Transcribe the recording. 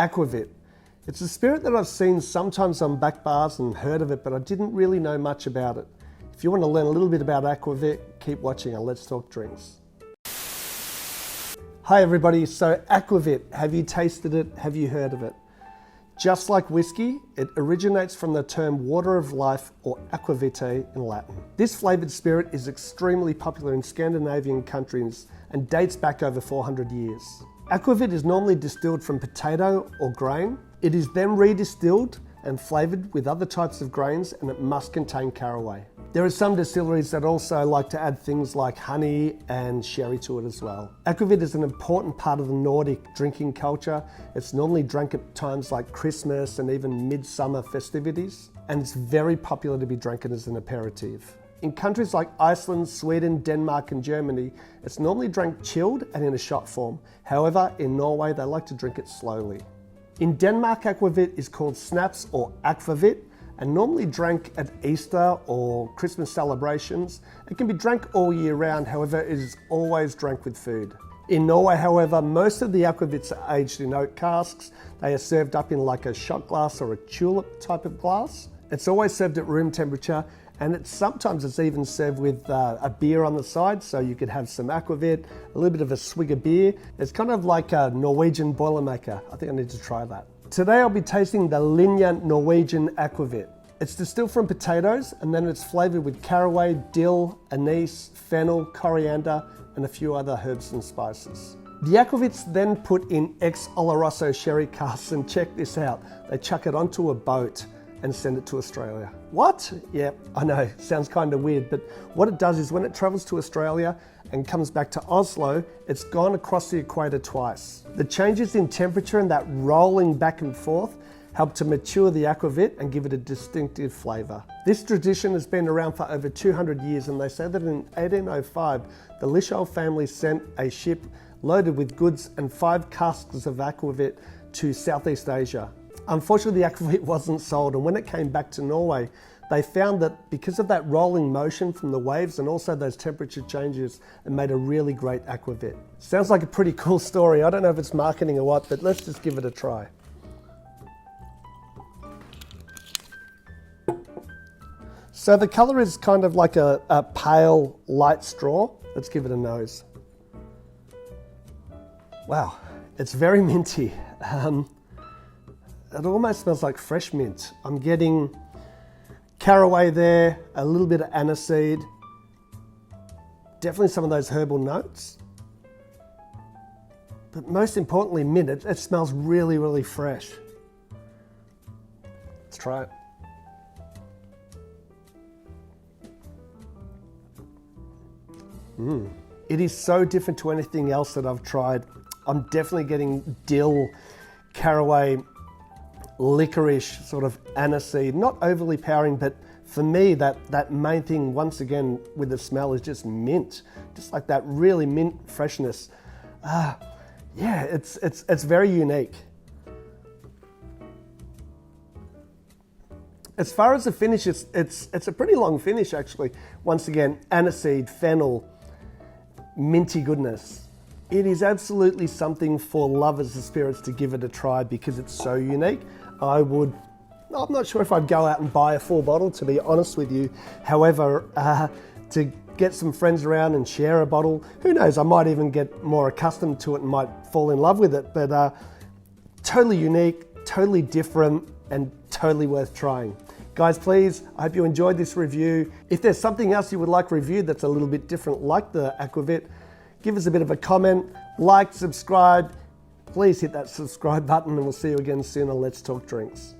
Aquavit. It's a spirit that I've seen sometimes on back bars and heard of it, but I didn't really know much about it. If you want to learn a little bit about Aquavit, keep watching on Let's Talk Drinks. Hi everybody, so Aquavit, have you tasted it? Have you heard of it? Just like whiskey, it originates from the term water of life, or aquavite in Latin. This flavoured spirit is extremely popular in Scandinavian countries and dates back over 400 years. Aquavit is normally distilled from potato or grain. It is then redistilled and flavoured with other types of grains, and it must contain caraway. There are some distilleries that also like to add things like honey and sherry to it as well. Aquavit is an important part of the Nordic drinking culture. It's normally drunk at times like Christmas and even midsummer festivities, and it's very popular to be drinking as an aperitif. In countries like Iceland, Sweden, Denmark and Germany, it's normally drank chilled and in a shot form. However, in Norway, they like to drink it slowly. In Denmark, Aquavit is called snaps or Aquavit, and normally drank at Easter or Christmas celebrations. It can be drank all year round, however, it is always drank with food. In Norway, however, most of the Aquavits are aged in oak casks. They are served up in like a shot glass or a tulip type of glass. It's always served at room temperature, and sometimes it's even served with a beer on the side, so you could have some Aquavit, a little bit of a swig of beer. It's kind of like a Norwegian Boilermaker. I think I need to try that. Today I'll be tasting the Linja Norwegian Aquavit. It's distilled from potatoes, and then it's flavoured with caraway, dill, anise, fennel, coriander, and a few other herbs and spices. The Aquavit's then put in ex-Oloroso sherry casks, and check this out. They chuck it onto a boat and send it to Australia. What? Yeah, I know, sounds kind of weird, but what it does is when it travels to Australia and comes back to Oslo, it's gone across the equator twice. The changes in temperature and that rolling back and forth help to mature the Aquavit and give it a distinctive flavour. This tradition has been around for over 200 years, and they say that in 1805, the Lischol family sent a ship loaded with goods and 5 casks of Aquavit to Southeast Asia. Unfortunately, the Aquavit wasn't sold, and when it came back to Norway, they found that because of that rolling motion from the waves and also those temperature changes, it made a really great Aquavit. Sounds like a pretty cool story. I don't know if it's marketing or what, but let's just give it a try. So the colour is kind of like a pale, light straw. Let's give it a nose. Wow, it's very minty. It almost smells like fresh mint. I'm getting caraway there, a little bit of aniseed, definitely some of those herbal notes. But most importantly, mint. It smells really, really fresh. Let's try it. It is so different to anything else that I've tried. I'm definitely getting dill, caraway, licorice, sort of aniseed, not overly powering, but for me, that main thing, once again, with the smell is just mint. Just like that really mint freshness. Yeah, it's very unique. As far as the finish, it's a pretty long finish actually. Once again, aniseed, fennel, minty goodness. It is absolutely something for lovers of spirits to give it a try because it's so unique. I'm not sure if I'd go out and buy a full bottle, to be honest with you. However, to get some friends around and share a bottle, who knows, I might even get more accustomed to it and might fall in love with it. But totally unique, totally different, and totally worth trying. Guys, please, I hope you enjoyed this review. If there's something else you would like reviewed that's a little bit different, like the Aquavit, give us a bit of a comment, like, subscribe. Please hit that subscribe button, and we'll see you again soon on Let's Talk Drinks.